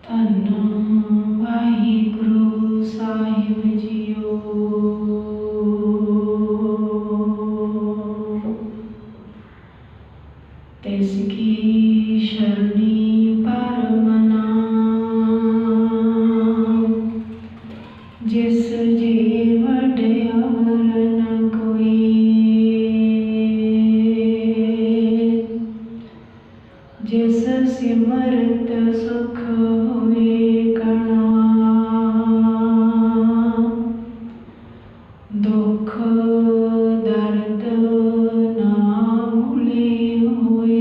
धन्नो वाहिगुरु साहिब जियो। तिसकी शरणी परम नाम, जिस जीवट अमर न कोई। जिस सिमरत सुख होए कणा, दुख दर्द ना भूले होए।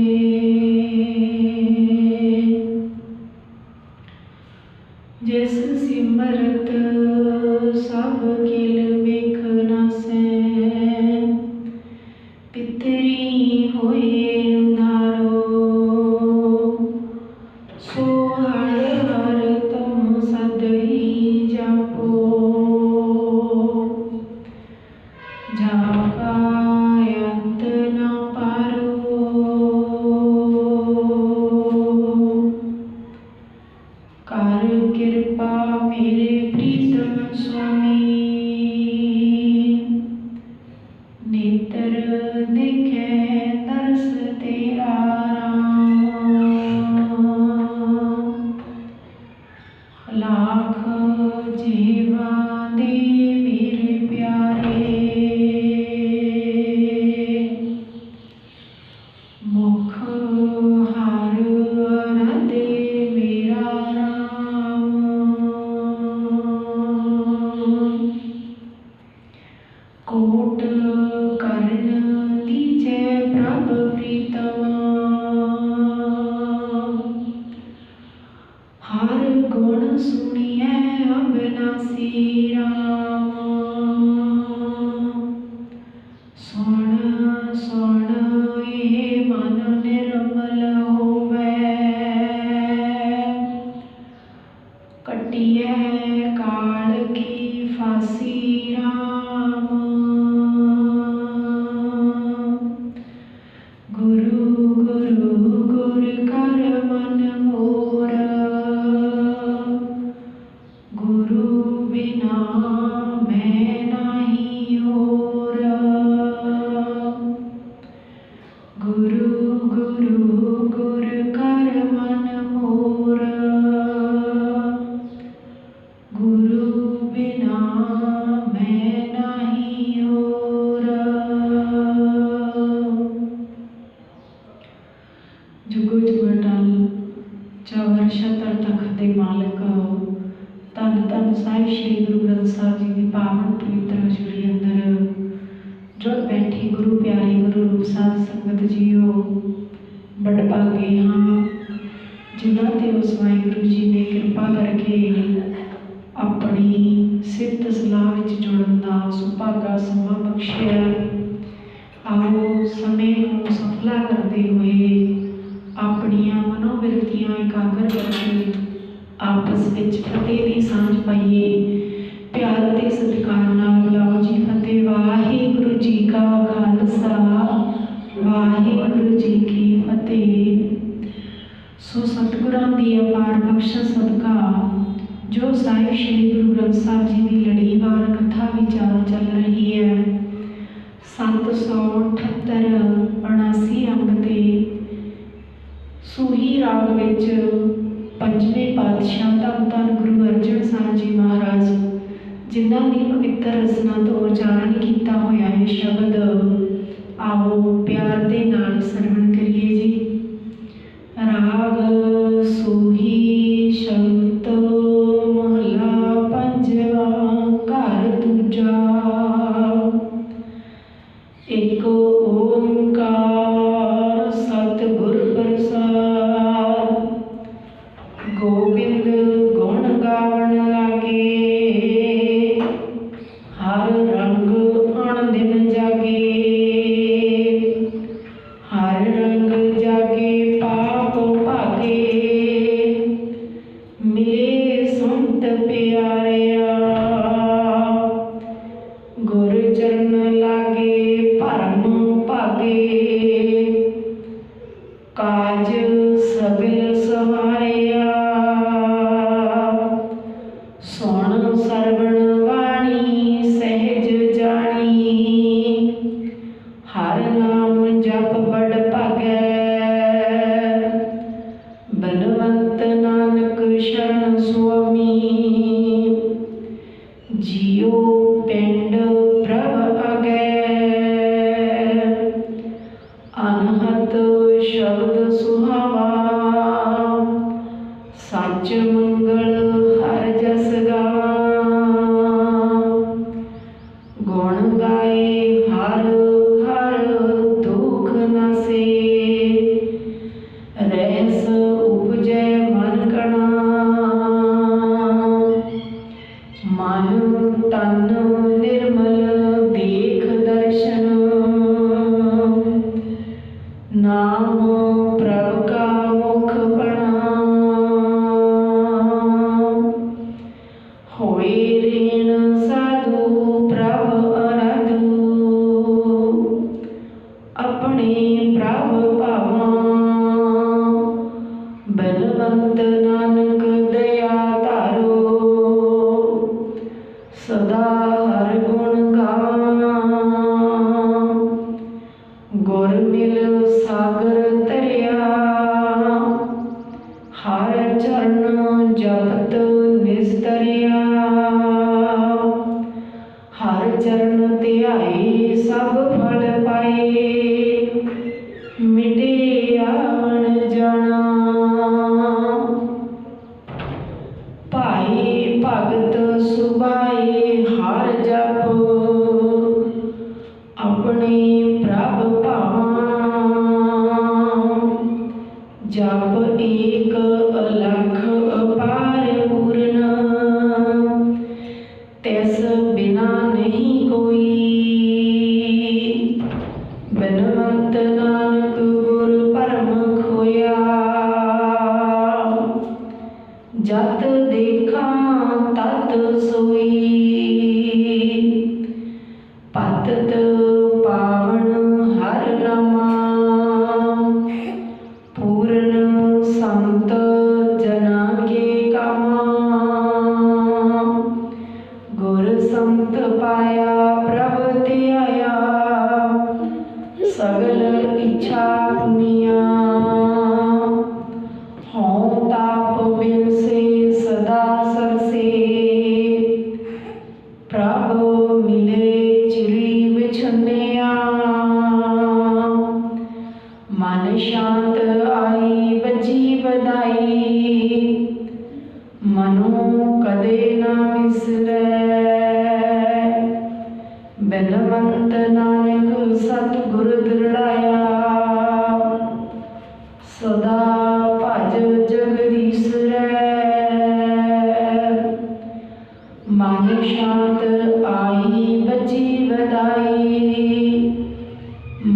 जिस सिमरत सब किल बिख नासै, पितरी होए उधारो। सो हर हर तुम सदई जापो, जाका अंत न पारो। कर कृपा मेरे प्रीतम स्वामी, नेत्र देखे तरस तेरा राम। लाख जीवा दे मेरे प्यारे, मुख हार दे मेरा राम। कोट करण दीजे प्रभ प्रीतम, हर गुण सुनिए अविनाशी राम। सुन सुन ये मन निर्मल होवे, कटिए काल की फांसी राम। गुरु गुरु गुर कर मन मोर, गुरु बिना मैं नाही और। गुरु गुरु गुर कर मन मोर, गुरु बिना मैं नाही और। जुगो जुगटल चौर छतर तख दे मालिक, धन धन साहिब श्री गुरु ग्रंथ साहिब जी की पावन पवित्र हजूरी अंदर जुड़ बैठी गुरु प्यारे गुरु रूप साध संगत जीओ। बड़ भागे हाँ जिन्हों ते उस वाहिगुरु जी ने कृपा करके अपनी सिफत सलाह विच जुड़न दा सुभागा समा बख्शिया। आओ समय को सफला करते हुए अपनियां मनोवृत्तियां एकाग्र करके आपस विच फतेह दी सांझ पाइए। प्यार ते सत्कार नाल बुलाओ जी फतेह। वाहिगुरु जी का खालसा, वाहिगुरु जी की फतेह। सो सतगुरां दी अपार बख्शिश सदका जो साहिब श्री गुरु ग्रंथ साहिब जी की लड़ीवार कथा विचार चल रही है। 778 अंग ते सूही राग विच पंजवें पातशाह धन धन गुरु अर्जन साहिब जी महाराज जिन्हां दी पवित्र रचना तो उच्चारण किया होया है शब्द आओ प्यार दे नाल सरवण करिए जी। राग सूही शब्द महला पंजवा घर दूजा, एक ओंकार सतगुर प्रसाद। गोबिंद गुण गावन लागे, हर रंग अण दिन जागे। हर रंग जागे पाप भागे, मिले संत प्यारिया। गुर चरण लागे परम भागे, काज सगल सवारिया। शरण सुअमी। जियो पिंड प्रभ अगै, अनहत शब्द सुहावा। सच मंगल हर जस गावा। गुण गाए हर हर दुख नासे। रहस उपजै मन कणा। मन तन निर्मल देख दर्शन। नाम प्रभ का मुख प्रणाम। होए ऋण साधु प्रभ अराधु। अपने प्रभ पावा। बलवंत नानक दया धारो। सदा हर गुण गावा। गुर मिल सागर तरिया। हर चरण जपत निस्तरिया। हर चरण ध्याए सब फल पाए। मिटे आवन जाना। भाई भगत सुभाए हर जप। अपने प्रभ भावा। जप एक अलख अपार पूर्ण। तिस बिना नहीं कोई। बिनवंत नानक गुर परम खोया। जत देखा तत सोई। पतत पावन हर नामा। पूर्ण संत जना के कामा। गुर संत पाया प्रभ ध्याया। सगल इच्छा पुनिया। हों ताप बिन से सदा सरसे। प्रभ मिले चिरी बिछुनिया। मन शांत आई बची बधाई। मनो कदे ना विसरै। बिनवंत नानक सतगुर दृढ़ाया। सदा भज जगदीश रै। मन शांत आई बची बधाई।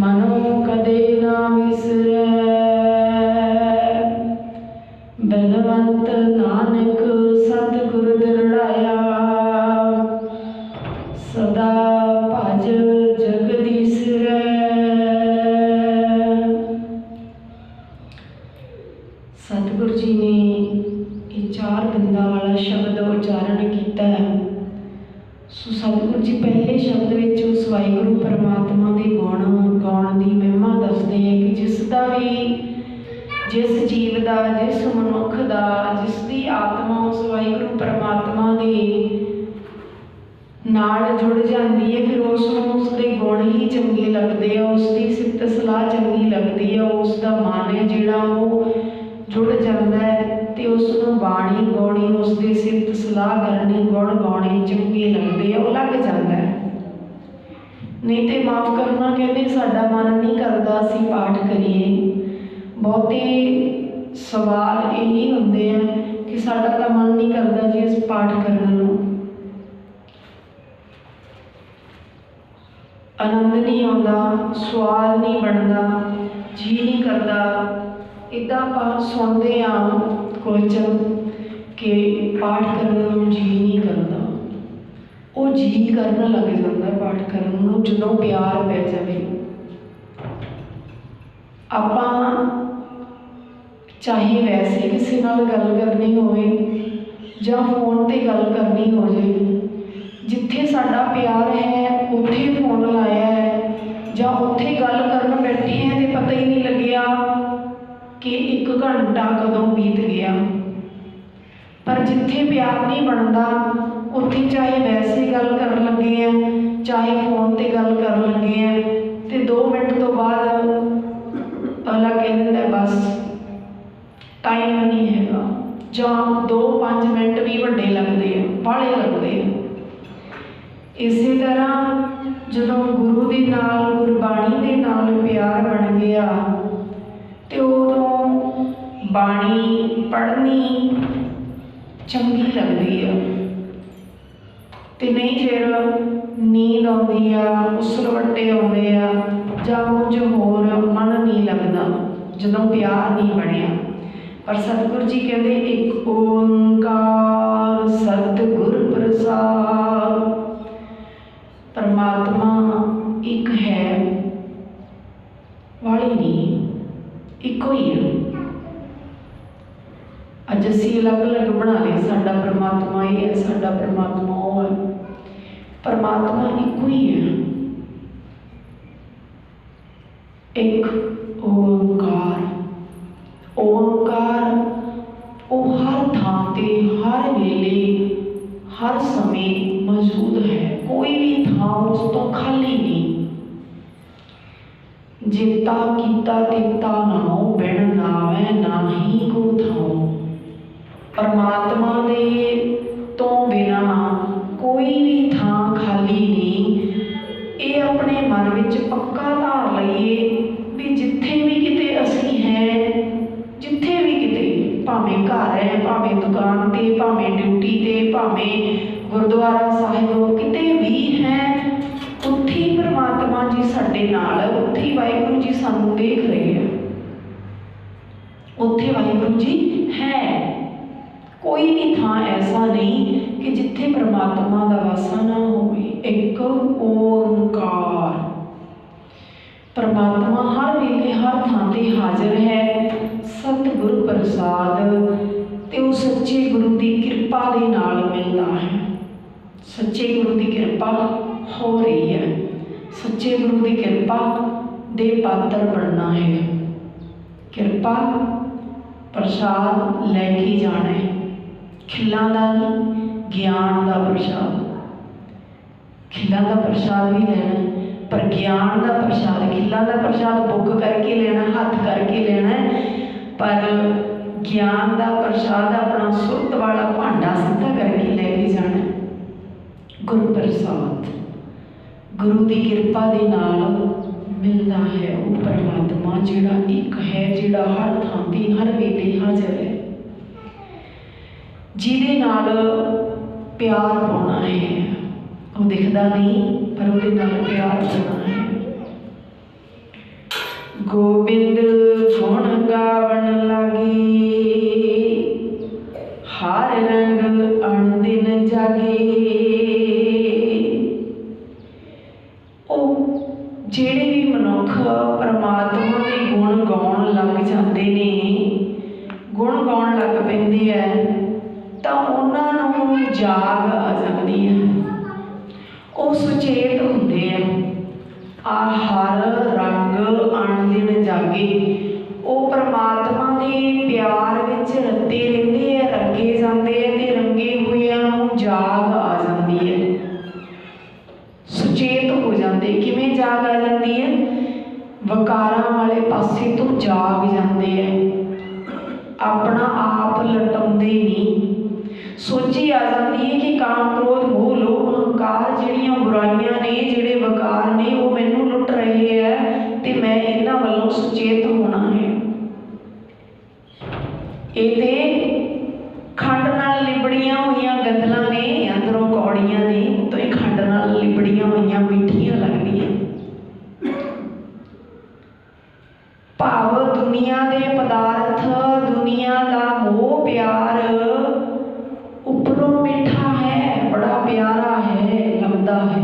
मनो कदे ना विसरै। बिनवंत नानक सतगुर दृढ़ाया। सदा भज जगदीश रै। सतगुरु जी ने ये 4 बिंदा वाला शब्द उच्चारण किया है। सो सतगुरु जी पहले शब्द विच उस वाहिगुरु परमात्मा के गुण गाउण की महिमा दसते हैं कि जिसका भी जिस जीव का जिस मनुख का जिसकी आत्मा उस वाहिगुरु परमात्मा के नाल जुड़ जाती है फिर उसके गुण ही चंगे लगते हैं। उसकी सिफत सलाह चंगी लगती है। उसका मन है जिहड़ा वो जुड़ जाता है तो उसनों बाणी गाउणी उसकी सिफत सलाह करनी गुण गाने चंगे लगते हैं वो लग जाता है। नहीं तो माफ़ करना कहते साडा मन नहीं करता असीं पाठ करिए। बहुते सवाल यही होंदे हैं कि साडा तां मन नहीं करता जी इस पाठ करने नूं। आनंद नहीं आता, सवाल नहीं बनता, जी नहीं करता। इदा आप सुनते हाँ कुछ कि पाठ करने में जी नहीं करता। वो जी करन लग जाता है पाठ करने में जो प्यार पै जाए। आप चाहे वैसे किसी नाल गल करनी होवे जां फोन ते गल करनी हो जाए, जिथे साडा प्यार है उत्थे फोन लाया है जां उत्थे गल करन बैठे हैं तो पता ही नहीं लग्या कि 1 घंटा कदों बीत गया। पर जिथे प्यार नहीं बनता उत्थे चाहे वैसे गल कर लगे हैं, चाहे फोन ते गल कर लगे हैं, तो 2 मिनट तो बाद अगला कह दिंदा बस टाइम नहीं हैगा, जां 2-5 मिनट भी वड्डे लगते हैं, बाहले लगते हैं। इसी तरह जदों गुरु दे नाल गुरबाणी दे नाल प्यार बन गया तो उदों बाणी पढ़नी चंगी लगती है, तो नहीं फिर नींद आती आ, उसलवट्टे आते आ, जां कुछ होर मन नहीं लगता जदों प्यार नहीं बनया। पर सतगुरु जी कहते एक ओंकार सतगुर प्रसाद, परमात्मा एक है, वाली नहीं, इको ही है। अज असी अलग अलग बना लिया, साडा परमात्मा ये है, साडा परमात्मा वो है, परमात्मा इको ही है। एक ओंकार, ओंकार वो हर थां ते हर वेले हर समय मौजूद है, कोई भी थां उस तो खाली नहीं। जिता कीता तिता नाओ बिन नावै नाही को थाओ, परमात्मा दे तो बिना कोई भी थां खाली नहीं। ये अपने मन विच पक्का धार लईए भी जिथे भी किते असी हैं, जिथे भी किते, भावें घर है, भावें दुकान ते, भावें ड्यूटी ते, भावें गुरुद्वारा साहिब किते भी हैं, उत्थे परमात्मा जी साडे नाल, उत्थे वाहिगुरू जी सानू देख रहे हैं, उत्थे वाहिगुरू जी है। कोई भी थां ऐसा नहीं कि जिथे परमात्मा दा वासा ना होवे। एक ओंकार, परमात्मा हर वेले हर थां ते हाजिर है। सतगुरु प्रसाद ते उस सच्चे गुरु की कृपा दे नाल मिलता है। सच्चे गुरु की कृपा हो रही है, सच्चे गुरु की कृपा दे पात्र बनना है। कृपा प्रसाद लैके जाना है, खिलों का नहीं, ज्ञान का प्रसाद। खिलों का प्रसाद भी लेना, पर ज्ञान का प्रसाद, खिलों का प्रसाद बुक करके लेना, हाथ करके लेना, पर ज्ञान का प्रसाद अपना सुरत वाला भांडा सीधा करके लेके जाना। गुरु प्रसाद गुरु की कृपा के नाल मिलता है। वो परमात्मा जिहड़ा एक है, जिहड़ा हर थां ते हर वेले हाजिर है, जिहदे नाल प्यार पाना है। वो दिखता नहीं पर उहदे नाल प्यार पाना है। गोबिंद गुण गावन लागे, हर रंग अणदिन जागे। ਜਿਹੜੇ भी मनुख परमात्मा के गुण गाउण लग जाते ने, गुण गाउण लग पैंदे है, तो उन्होंने जाग आ जाती है, वो सुचेत होंदे है। आ हर रंग अणदिन जागे, वो परमात्मा के प्यार विच रते रहते हैं, रंगे जाते हैं, ते रंगे हुए जाग आ जाती है, सुचेत हो जाते। किवें जाग आ जाती है? वकारां वाले पासे तो जाग जाते हैं, अपना आप लटाउंदे नहीं। सोची आ जाती है कि काम क्रोध मोह लोभ अहंकार जिहड़ियां बुराइयां ने, जिहड़े वकार ने, वो मैनू लुट रहे हैं, ते मैं इन्हां वल्लों सुचेत होना है। ये ते खंड नाल लिबड़ियां हुई गदलां ने, अंदरों कौड़ियां ने, तो ये खंड नाल लिबड़ियां हुई मिठियां लगदियां। भाव दुनिया दे पदार्थ, दुनिया का मोह प्यार उपरों मिठा है, बड़ा प्यारा है, लगता है,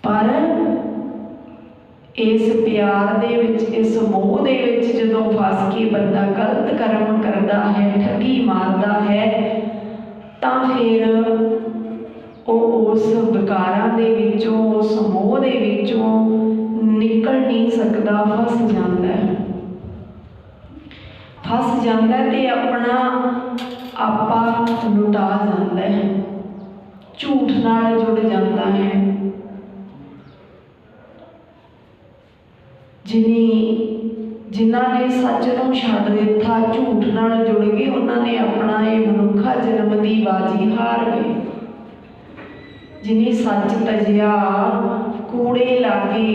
पर इस प्यार दे विच, इस मोह दे विच जदों फस के बंदा गलत कर्म करता है, ठगी मारता है, तां फिर उस विकारां दे विचों, उस मोह दे विचों निकल नहीं सकता, फस जाता है। फस जाता है ते अपना लुटा जाता है, झूठ नाल जुड़ जाता है। जिन्हां ने सच नूं छड्ड दिता, झूठ नाल जुड़ गए, उन्होंने अपना ये मनुखा जन्म की बाजी हार गए। जिन्हें सच तजिया कूड़े लागे,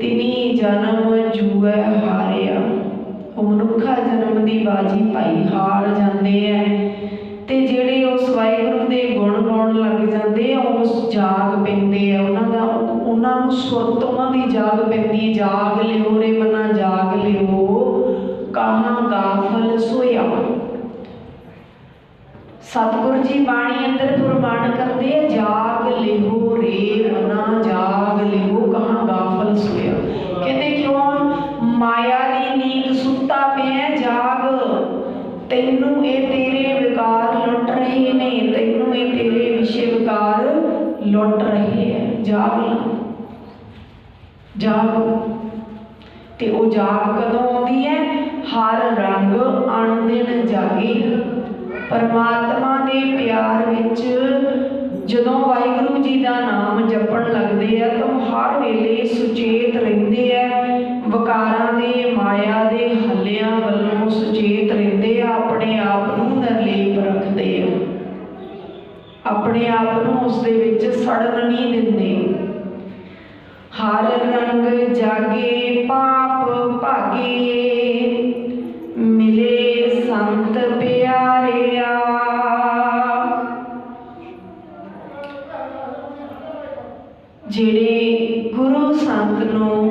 तिनी जन्म जुए हारिया। वो मनुखा जन्म की बाजी भाई हार जाते हैं। ते जिहड़े उस वाहिगुरू दे गुण गाउण लग जाते हैं, उस जाग पैंदे हैं, उन्होंने सुरत उन्होंने जाग पैंदी। जाग लियो रे मना जाग लियो, कहाँ गाफल सोया। सतगुरु जी बाणी अंदर फरमान करते हैं, जाग लियो रे मना जाग लियो, कहाँ गाफल सोया। कहते क्यों? माया की नींद सुता पे जाग, तैनू ये तेरे विकार लुट रहे ने, तैनू ये तेरे विषय विकार लुट रहे हैं। जाग ला, जाग। ते वो जाग कदों आउंदी है? हर रंग अण दिन जागे। परमात्मा के प्यार विच जदों वाहिगुरू जी का नाम जपण लगते हैं, तो हर वेले सुचेत रहते हैं, विकारां दे माया दे हल्लियां वल्लों सुचेत रहते हैं, अपने आप नूं निर्लेप रखते हैं, अपने आप नूं उस दे विच सड़न नहीं दिंदे। हर रंग जागे पाप भागे, मिले संत प्यारिया। जिहड़े गुरु संत नूं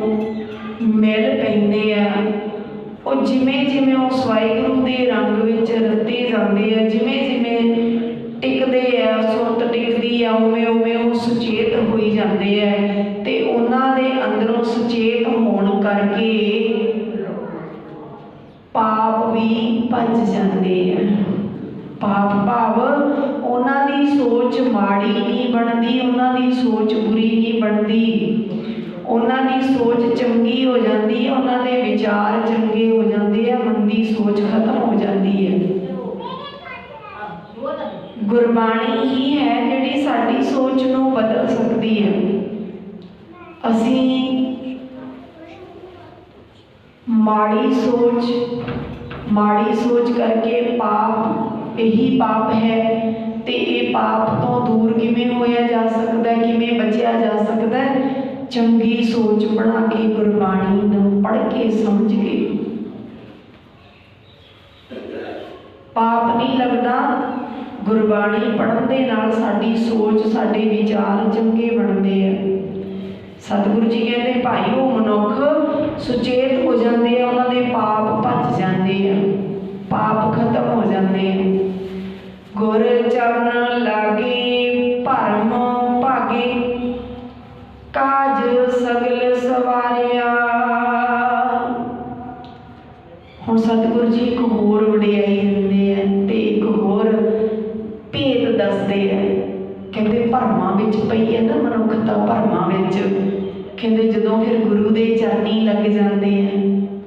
मिल पैंदे आ, वो जिमें जिमें उस वाहिगुरू दे रंग विच रते जाते हैं, जिमें जिमें टिकते हैं, सुरत टिकती है, उवें उवें वो सुचेत होई जाते हैं। ते उन्हां दे अंदरों सुचेत होण करके पाप भी भज जाते हैं। पाप भाव उन्हां दी सोच माड़ी नहीं बनती, उन्हां दी सोच बुरी नहीं बनती, उन्हां दी सोच चंगी हो जाती है, उन्हां दे विचार चंगे हो जाते हैं, मंदी सोच खत्म हो जाती है। गुरबाणी ही है जिहड़ी साडी सोच नूं बदल सकती है। असीं माड़ी सोच करके पाप, यही पाप है, ते ये पाप तो दूर किवें होया जा सकता है, किवें बचिया जा सकता है? चंगी सोच बना के, गुरबाणी नूं पढ़ के समझ के। पाप नहीं लगता, गुरबाणी पढ़न दे नाल साडी सोच, साडे विचार चंगे बनते हैं। सतगुरु जी कहते भाई वो मनुख सुचेत हो जाते हैं, उन्होंने पाप भज जाते हैं, पाप खत्म हो जाते हैं। गुर चरण लागे भरम भागे, काज सगल सवारिया। हुण सतगुरु जी एक होर वडियाई दिंदे हैं ते एक होर भेद दसदे हैं। कहते भरमां विच पई है ना मनुखता, भरमां विच कहते जदों फिर गुरु दे चरनी लग जाते हैं।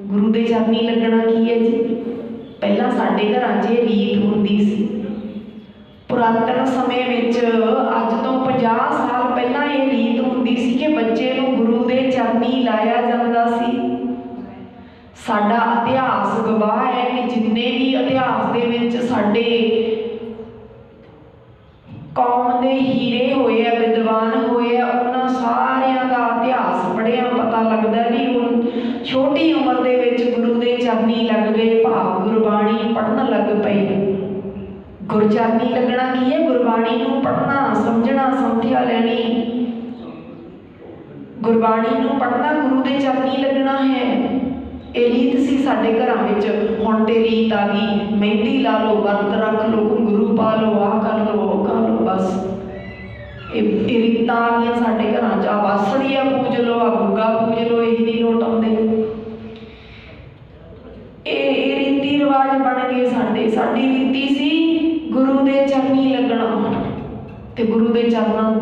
गुरु दे चरनी लगना की है जी? पहला साडे घरां 'च रीत हुंदी सी। पुरातन समय विच अज तो 50 साल पहला ये रीत हुंदी सी कि बच्चे नूं गुरु दे चरनी लाया जांदा सी। साडा इतिहास गवाह है कि जिन्ने भी इतिहास दे विच साडे कौम दे हीरे होए आ, विद्वान होए आ, उन्हां सारियां दा इतिहास पढ़िया पता लगदा भी हुण छोटी उम्र दे विच गुरु दे चरनी लग गए, भाव गुरबाणी पढ़न लग पए। गुरचरनी लगना की है? गुरबाणी नूं पढ़ना, समझना, समझिया लैनी। गुरबाणी नूं पढ़ना, गुरु दे चरनी लगना है। ये रीत सी साडे घरां विच। हुण ते रीत आ गई, मेहंदी ला लो, वर्त रख लो, घुंघरू पा लो, आ कर लो, ओ कर लो, बस ये रीतां आ गईयां साडे घरां च। आ बासड़ी आ पूज लो, आ गुग्गा पूज लो, यही नहीं लोट आउंदे। ये रीति रिवाज बन गए साडे। साडी रीति सी गुरु दे चरनी लगना, ते गुरु दे चरणों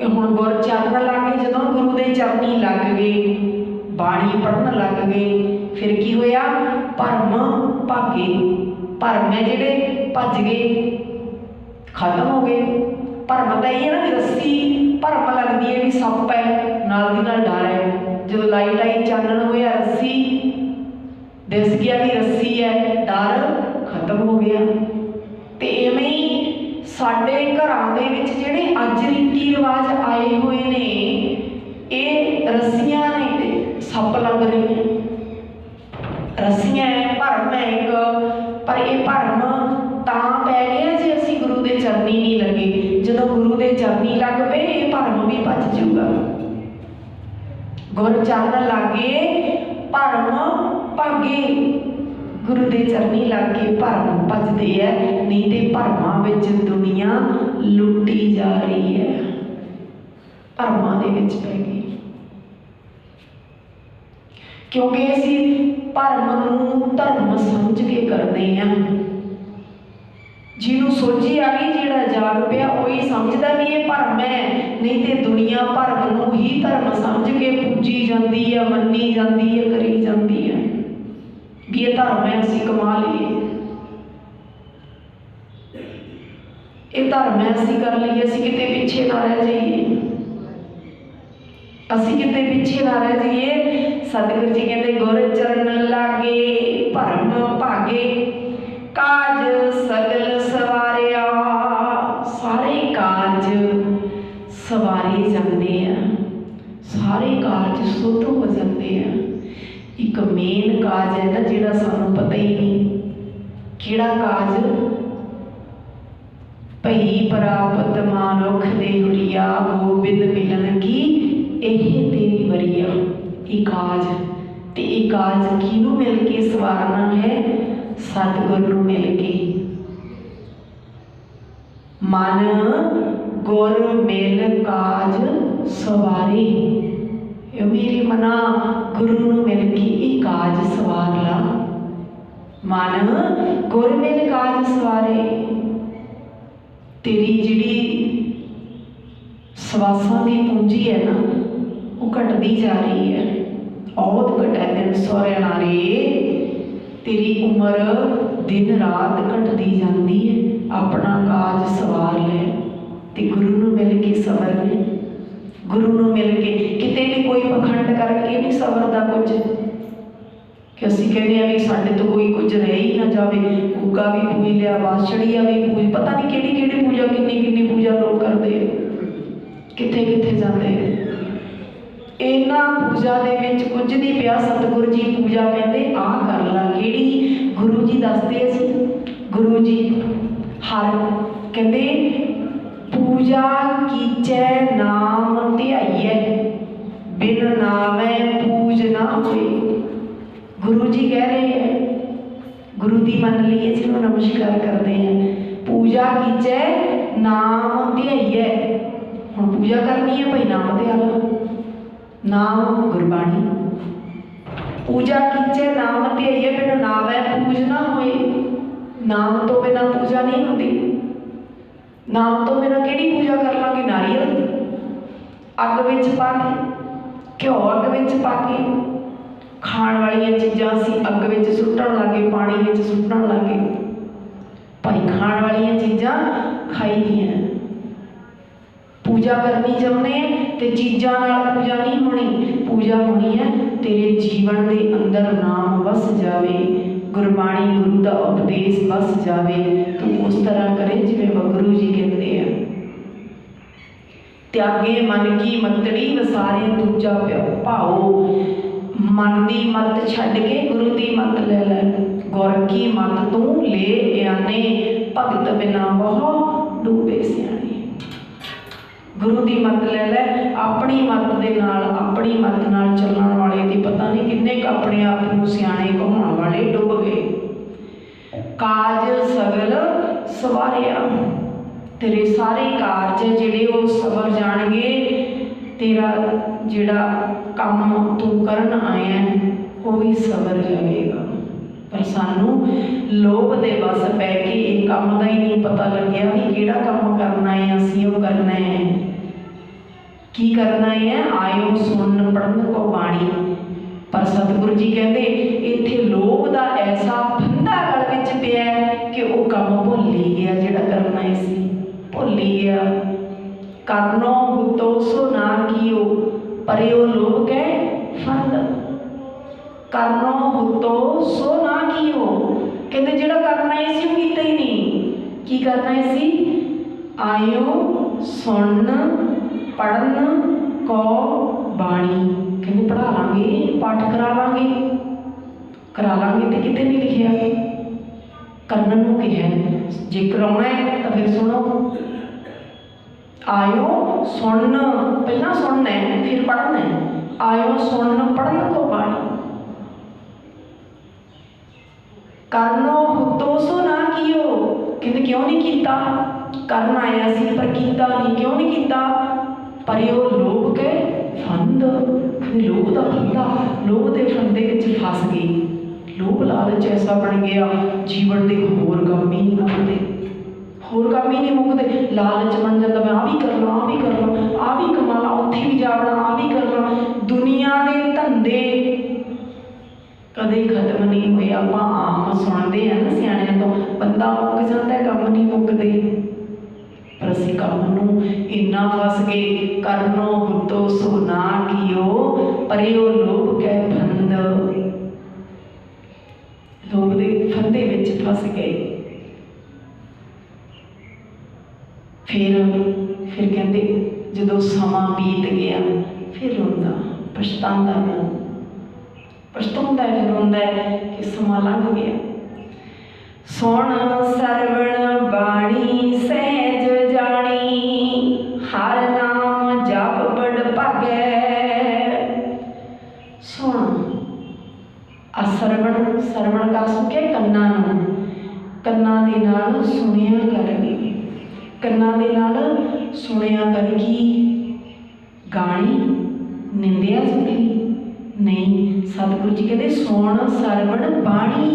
हुण गुर चरण लागे। जदों गुरु दे चरनी लग गए, बाणी पढ़न लग गए, फिर की होया? भरम भागे। भरम है जिहड़े भज गए। खत्म हो गए। भरम तो यही है ना, रस्सी भरम लगती है भी सप है, नाल दी नाल डर है। जो लाइट आई चानन होया रस्सी दिस गया भी रस्सी है, डर खत्म हो गया। तो इवें ही साडे घरां दे विच जिहड़े अज रीति रिवाज आए हुए ने, ये रस्सियां ने, सप लग रहे हैं, रस्सियां है, भरम है एक। पर यह भरम तां पै गया जे असीं गुरु दे चरनी नहीं लगे। जदों गुरु दे चरनी लग पे ये भरम भी भज जाऊगा। गुर चरण लागे भरम भागे, गुरु दे चरनी लागे भरम भजदे है। नहीं तो भरमां विच दुनिया लुटी जा रही है, भरमां दे विच पै गई। क्योंकि असीं भरम नूं धर्म समझ के करते हैं। जिन्हों सोची आ गई, जिहड़ा जाग पिया वही समझदा भी ये भरम है। नहीं तो दुनिया भरम नूं ही धर्म समझ के पूजी जाती है, मन्नी जाती है, करी जाती है भी ये धर्म है, असीं कमा लीए, ये धर्म है, असीं कर लीए, असीं किते पिछे ना रह जाइए, असीं किते पिछे ना रह जाइए। सतगुरु जी कहते गुर चरण लागे भरम भागे, काज सगल सवारिया। सारे कारज सवारे जाते हैं, सारे कारज सुध हो जाते हैं। एक मेन काज है ना जिहड़ा सानूं पता ही नहीं, किहड़ा काज? भई प्राप्त मानुख दे हुरिया, गोबिंद मिलन की एह तेरी वरिया। ये काज, ते ये काज किनू मिल के सवारना है? सतगुर नूं मिल के। मन गुर मिल काज सवारे। मेरी मना गुरु नूं मिल के ये काज सवार ला। मन गुर मिल काज सवारे। तेरी जिहड़ी सवासां की पूंजी है ना, वो घटती जा रही है। औत घटे दिन सोहरे नारे, तेरी उम्र दिन रात घटती जाती है। अपना काज सवार ले ते गुरु नूं मिल के सवर ले। गुरु नूं मिल के किते भी कोई पखंड करके नहीं सवरदा कुछ, कि असीं कहते हैं भी साडे तो कोई कुछ रह ही ना जाए। गुग्गा भी पूज लिया, बाछड़िया भी पूज, पता नहीं किहड़ी किहड़ी पूजा, किन्नी किन्नी पूजा लोग करते, कित्थे कित्थे जाते। इन्हां पूजा दे विच कुछ नहीं पिया। सतगुरु जी पूजा कहते आ कर ला, किहड़ी? गुरु जी दसदे असीं, गुरु जी हर कहते पूजा कीचै नाम ध्याइए, बिन नामै पूज ना होए। गुरु जी कह रहे हैं, गुरु दी मन लिए जिन्हों नमस्कार करते हैं। पूजा कीचै नाम ध्याइए। हुण पूजा करनी है भाई, नाम ध्या लो, नाम गुरबाणी। पूजा कीचे नाम ध्याइए, बिन नामै पूज ना होए। नाम तो बिना पूजा नहीं होती। नाम तो बिना किहड़ी पूजा कर लांगे? नारियल अग विच पा के, घ्यो अग विच पा के, खाण वालियां चीज़ां असीं अग विच सुट्टण लगे, पानी विच सुट्टण लगे। भाई खाण वालियां चीज़ां खाई दियां। पूजा करनी चाहते हैं तो चीज़ों नाल पूजा नहीं होनी। पूजा होनी है तेरे जीवन के अंदर नाम वस जाए, गुरबाणी गुरु का उपदेश वस जाए। तू उस तरह करे जिवें गुरु जी कहते हैं, त्यागे मन की मतड़ी वसारे दूजा भाओ। मन की मत छड्ड के गुरु की मत ले लै। गुर की मत तू ले आने, भगत बिना बहु डूबे सियाणे। गुरु की मत ले लै, अपनी मत दे नाल, अपनी मत नाल चलण वाले दी पता नहीं किन्ने अपने आप को सियाणे कहाउण वाले डुब गए। काज सगल सवारिया, तेरे सारे कारज जिहड़े वो सवर जाणगे। तेरा जिहड़ा काम तू करन आया वो भी सवर जाएगा। पर सानू लोभ दे बस पै के एक काम का ही नहीं पता लग्या भी किहड़ा काम करना है, असीं वो करना है। की करना है? आयो सुन पढ़न को बाणी। पर सतगुरु जी कहते इत्थे लोभ का ऐसा फंदा गल विच पिया कि वो काम भुल ही गया जिहड़ा करना है सी। भुली गया। करनो हुतो सो ना कियो, परियो लोभ कै फंद। करनो हुतो सो ना कियो, कहते जिहड़ा करना है सी वो कीता ही नहीं। की करना है सी? आयो सुन पढ़न को बाणी, कहते पढ़ा लांगे, पाठ करा लांगे तो कितने नहीं लिखिया करन नूं कहा। जे कराउणा है तो फिर सुनो। आयो सुन, पहला सुनना है फिर पढ़ना है। आयो सुन पढ़न को बाणी। करनो हुतो सो ना कियो, कहते क्यों नहीं किया? करना आया सी पर किया नहीं। क्यों नहीं किया? परियो लोभ के फंद, लोभ का फंदा, लोभ के फंदे विच फस गई। लोभ लालच ऐसा बन गया, जीवन के होर काम ही नहीं मुकते, होर काम ही नहीं मुकते। लालच बन जाता, मैं आ भी कर ला, आ भी कर ला, आ भी कमा ला, उत्थे भी जावना, आ भी कर ला। दुनिया के धंधे कदे खत्म नहीं हुए। आप आम सुनते हैं ना सियाणियां तो, बंदा मुक जाता है, काम नहीं मुकते। पर असीं काम नूं इन्ना फस गए। करनो हुतो सो ना कियो, परियो लोभ कै फंद। लोभ दे फंदे विच फस गए। फिर कहते जदों समा बीत गया फिर रोंदा पछतांदा मन, पछताउंदा है, फिर रोंदा है कि समा लंघ गया। सुन सरवण बाणी सहज जानी, हर नाम जप बड़ भागै। सुन आ सरवण, सरवण का सुखे कन्ना नूं, कन्ना दे नाल सुनिया करगे, कन्ना दे नाल सुनिया करगी। गाणी निंदिया सुनी नहीं। सतगुरु जी कहते सुन सरवण बाणी।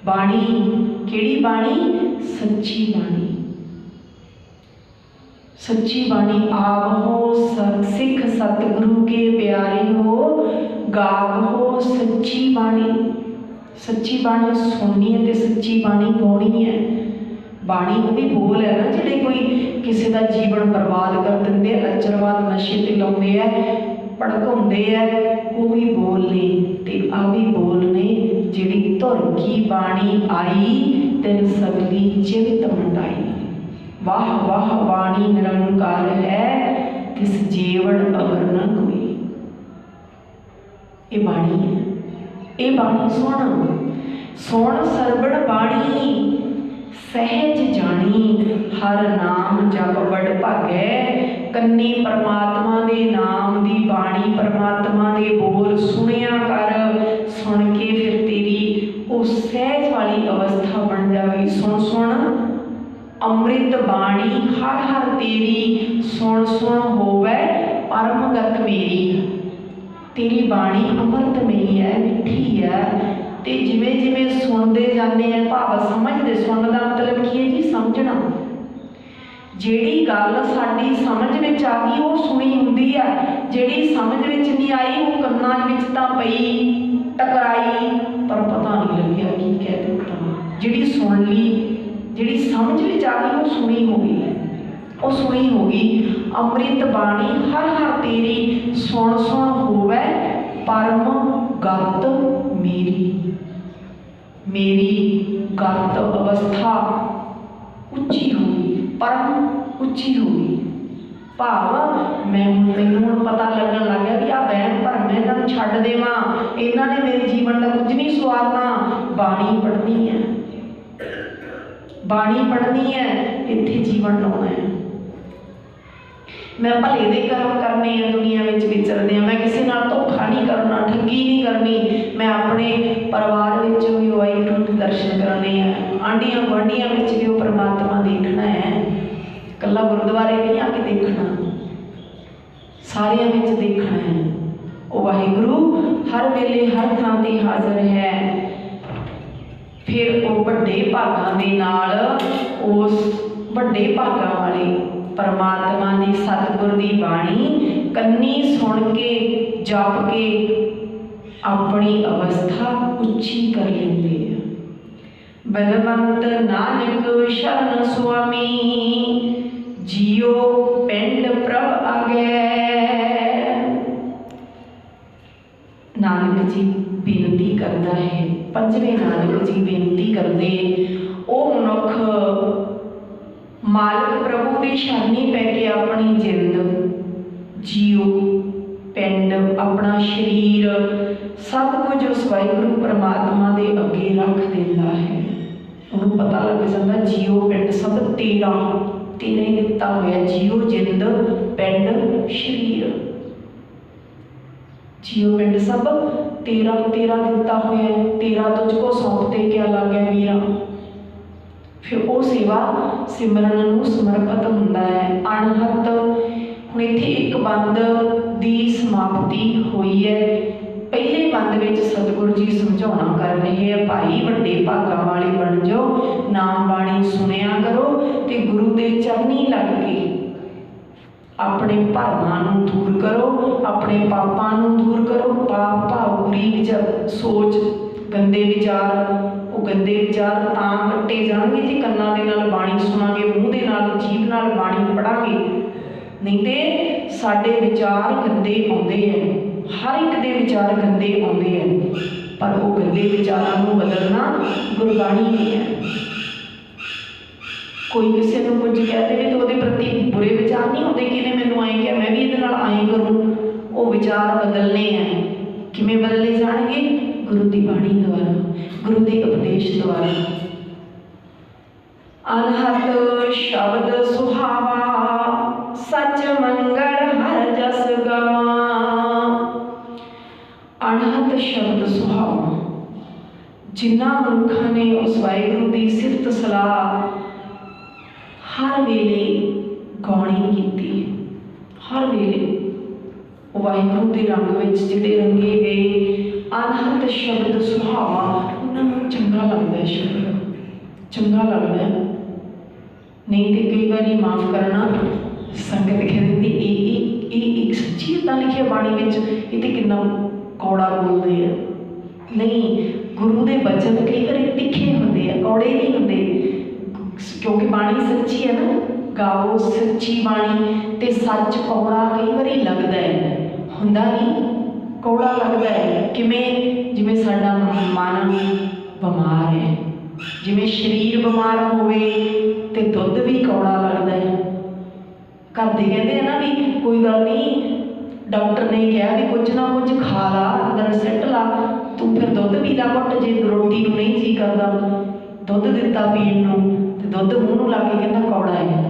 बाणी केड़ी बाणी? सच्ची बाणी। सच्ची बाणी आवहो सिख सतगुरु के प्यारे हो, गावहो सच्ची बाणी। सच्ची बाणी सुननी है तो सच्ची बाणी गाउणी है। बाणी वो भी बोल है ना जिहड़े कोई किसी का जीवन बर्बाद कर देंगे, लचरवाद नशे ते लाउंदे है, भड़काउंदे है, वो भी बोल ने। ते आ भी बोल ने जिहड़ी धुर की बाणी आई, तिन सगली चित मंडाई। वाह वाह बाणी निरंकार है, तिस जेवड़ अवर न कोई। ये बाणी है, ये बाणी सुन। सुन सरवण बाणी सहज जानी, हर नाम जप बड़ भागै। कन्नी परमात्मा दे नाम दी बाणी, परमात्मा दे बोल सुनिया कर। सुन के फिर तेरी वो सहज वाली अवस्था बन जाएगी। सुन सुन अमृत बाणी हर हर तेरी, सुन सुन होवे परमगत मेरी। तेरी बाणी अमृतमयी है, मिठी है। ते जिमें जिमें सुनते जाते हैं, भाव समझते, सुनने का मतलब की है जी समझना। जिहड़ी गल साडी समझ विच आ गई वो सुनी हुंदी है, जिहड़ी समझ विच नहीं आई वो कन्नां विच तां पई टकराई पर पता नहीं लग्या की कह दिता। जिहड़ी सुन ली, जिहड़ी समझ विच आ गई वो सुनी हो गई, वो सुनी हो गई। अमृत बाणी हर हर तेरी, सुन सुन होवे परम गत मेरी। मेरी गत अवस्था उच्ची होगी, परम उच्ची होगी। भाव मैनूं हुण पता लगन लग गया भी आ वहम भरम है, इन्हां नूं छड्ड देवां, इन्हां ने मेरे जीवन का कुछ नहीं सवारना। बाणी पढ़नी है, बाणी पढ़नी है, इत्थे जीवन लाउणा है। मैं भले दे कर्म करने हैं, दुनिया में विचरदे, मैं किसी नाल धोखा नहीं करना, ठगी नहीं करनी, मैं अपने परिवार में भी वाहिगुरू के दर्शन करने हैं, आंढियां गुआढ़ियां में भी वो परमात्मा देखना है। कला गुरुद्वारे नहीं आके देखना, सारियां में देखना है। वो वाहिगुरू हर वेले हर थां ते हाजिर है। फिर वो वड्डे भागां दे नाल उस वड्डे भागां वाले परमात्मा की सतगुर की बाणी कन्नी सुन के जप के अपनी अवस्था उच्ची कर लेंगे। बलवंत नानक शरण सुआमी, जियो पिंड प्रभ आगे। नानक जी बेनती करता है, पंजवें नानक जी बेनती करते, ओ मनुख मालिक प्रभु की शरणी पै के अपनी जिंद, जियो पिंड, अपना शरीर, सब कुछ उस वाहिगुरू परमात्मा के अगे रख देता है। उन्होंने पता लग जाता जियो पिंड सब तेरा, तेरा ही दिता हुआ, जियो जिंद पिंड शरीर, जियो पिंड सब तेरा, तेरा दिता हुआ है, तेरा तुझको सौंपते क्या लागे मेरा। फिर वो सेवा सिमरन नूं समर्पित हुंदा है। अणहत हुण इत्थे एक बंद की समाप्ति हुई है। पहले बंद विच सतगुरु जी समझाउणा कर रहे हैं, भाई वड्डे भागां वाले बन जाओ, नाम बाणी सुनिया करो ते गुरु दे चरनी लग के अपने भरमां नूं दूर करो, अपने पापां नूं दूर करो। पाप भाव बुरी सोच गंदे विचार, वो गंदे विचार तां कट्टे जाणगे जे कन्नां दे नाल बाणी सुणांगे, मूँह दे नाल जीभ नाल बाणी पढ़ांगे। नहीं तो साडे विचार गंदे आउंदे हैं, हर एक दे विचार गंदे आउंदे हैं, पर वो गंदे विचारां नूं बदलना गुरबाणी नहीं है। कोई किसी को कुछ कह दे तो वो प्रति बुरे विचार नहीं होते कि इन्हें मैनू आए क्या, मैं भी ये आए करूँ। वो विचार बदलने हैं, किमें बदले जाएंगे? गुरु की बाणी द्वारा, गुरु के उपदेश द्वारा। अनहत शब्द सुहावा, सच मंगल हर जस गवा। अनहत शब्द सुहावा, जिन्ना मनुखा ने उस वाहिगुरू की सिफत सलाह हर वेले गाउणी कीती, हर वेले वाहिगुरू के रंग में जिहड़े रंगे गए। अनहत शब्द सुहावा, उन्होंने चंगा लगता है, शब्द चंगा लगता है। नहीं तो कई बार माफ़ करना संगत कह देती एक सच्ची इदा लिखिया बाणी में, ये तो कितना कौड़ा बोलते हैं। नहीं, गुरु के बचन कई बार तिखे होंगे, कौड़े नहीं होंगे, क्योंकि बाणी सच्ची है ना। गाओ सच्ची बाणी, तो सच कौड़ा कई बार लगता है, हुंदा नहीं, कौड़ा लगता है। किमें जिमें साडा मन बीमार है, जिमें शरीर बीमार होवे ते दुध भी कौड़ा लगता है। घर दे कहते हैं ना भी कोई गल नहीं, डॉक्टर ने कहा कि कुछ ना कुछ खा ला, अंदर सिट ला, तू फिर दुध पी ला घुट, जे रोटी को नहीं जी करता, दुध दिता पीण नूं ते दुध मूँह नूं ला के कहता कौड़ा है।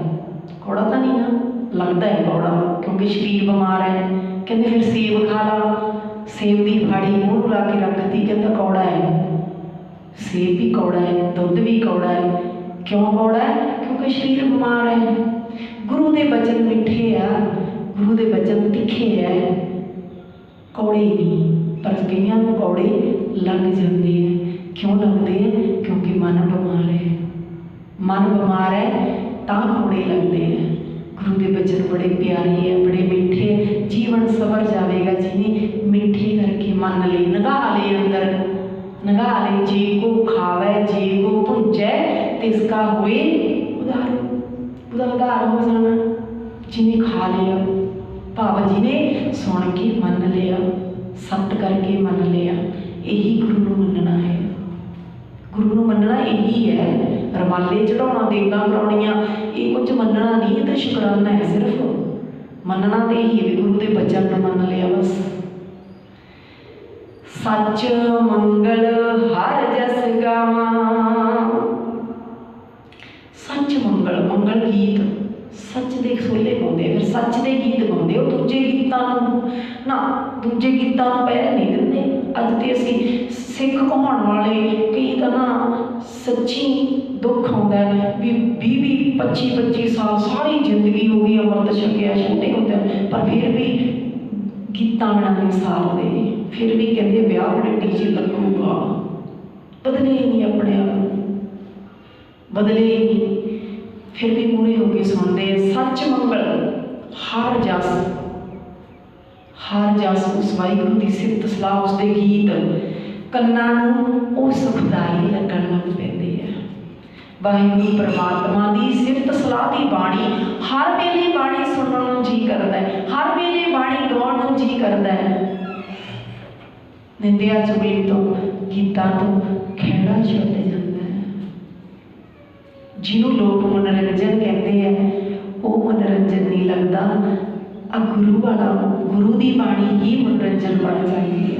कौड़ा तो नहीं ना, लगता है कौड़ा, क्योंकि शरीर बीमार है। कहते फिर सेब खा ला, सेब की फाड़ी मूँह नूं ला के रख दी, कहता कौड़ा है। सेब भी कौड़ा है, दुध भी कौड़ा है। क्यों कौड़ा है? क्योंकि शरीर बीमार है। गुरु के बचन मिठे आ, गुरु के बचन तिखे है, कौड़े नहीं, पर कईयां नूं कौड़े लग जाते हैं। क्यों लगते हैं? क्योंकि मन बीमार है। मन बीमार है तां कौड़े लगते हैं। गुरु के बचन बड़े प्यारे हैं, बड़े मीठे। जीवन सवर जाएगा जिन्हें मीठे करके मन ले, नगा ले अंदर, नगा ले। जे को खावे जे को भुंजै, तिसका हुए उधार, उदा उधार हो जाना। जिन्हें खा लिया, भाव जिन्हें सुन के मन लिया, सट करके मन लिया, यही गुरु नूं मनना है। गुरु नूं मनना यही है। रमाले चढ़ाना, देगां कराउणियां, ये कुछ मनना नहीं, ये तो शुकराना है। सिर्फ मनना तो यही है, गुरु के बचन नूं मन लिया बस। सच मंगल हर जस गावा, सच मंगल, मंगल गीत सच दे सोले गाउंदे, फिर सच दे गीत गाउंदे। वो दूजे गीतां ना, दूजे गीतां पहल नहीं दिंदे। अज तो असीं सिख कहाउण वाले कई तो ना सच्ची दुख आउंदा है भी 20-25 साल सारी जिंदगी हो गई अमृत छकिया छोटे होंदे, पर फिर भी गीतां बिना नहीं सारदे, फिर भी कहते ब्याह बड़े डीजे लगूगा। बदले ही नहीं अपने आप, बदले ही नहीं, फिर भी पूरे होके सुनते। सच मंगल हर जस, हर जस उस वाहिगुरू की सिफत सलाह, उसके गीत कन्नां नूं वो सुखदाई लगन लग पैंदे आ। वाहिगुरू परमात्मा की सिफत सलाह की बाणी हर वेले बाणी सुनने नूं जी करता है, हर वेले बाणी गाउण नूं जी करता है। निंदिया चुगली तो गीतां तो खैड़ा छुट जाता है। जिन्हों लोग मनोरंजन कहते हैं वो मनोरंजन नहीं लगता। गुरु वाला गुरु की बाणी ही मनोरंजन बन जाती है।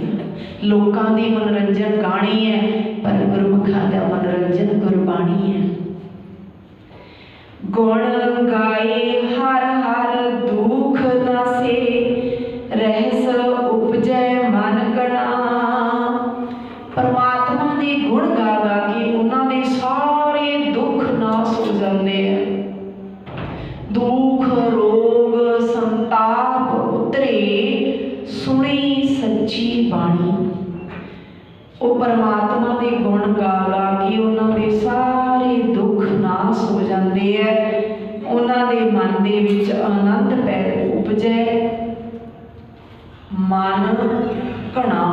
लोगों की मनोरंजन गाणी है पर गुरमुखा का मनोरंजन गुरबाणी है। गुण गाए हर हर दुख नासे रहस उपजै मन कणा। परमात्मा के गुण गा गा के उन्होंने सारे दुख नाश हो जाते हैं। दुख रोग संताप उतरे सुनी सच्ची बाणी। वो परमात्मा के गुण गा गा के उन्होंने सारे दुख नाश हो जाते हैं। उन्होंने मन के विच आनंद पैदा उपजे मन घना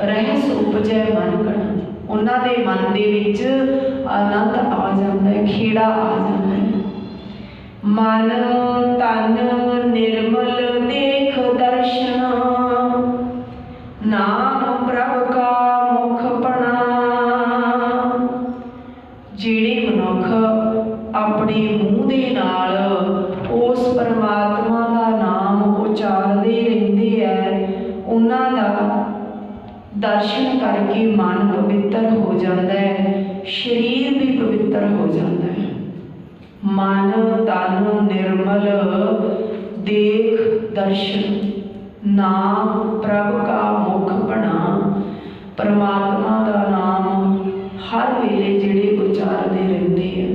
रहस उपजे मन घना। उन्होंने मन के विच आनंद आ जाता है, खेड़ा आ जाता है। मन तन निर्मल देख दर्शन नाम प्रभ का मुख बना। जेड़े मनुख अपने मूँह दे नाल उस परमात्मा का नाम उचारते रहते हैं, उन्हां दा दर्शन करके मन पवित्र हो जाता है, शरीर भी पवित्र हो जाता है। मन तन निर्मल देख दर्शन नाम प्रभ का मुख बना। परमात्मा का नाम हर वेले जिहड़े उचारते रहते हैं।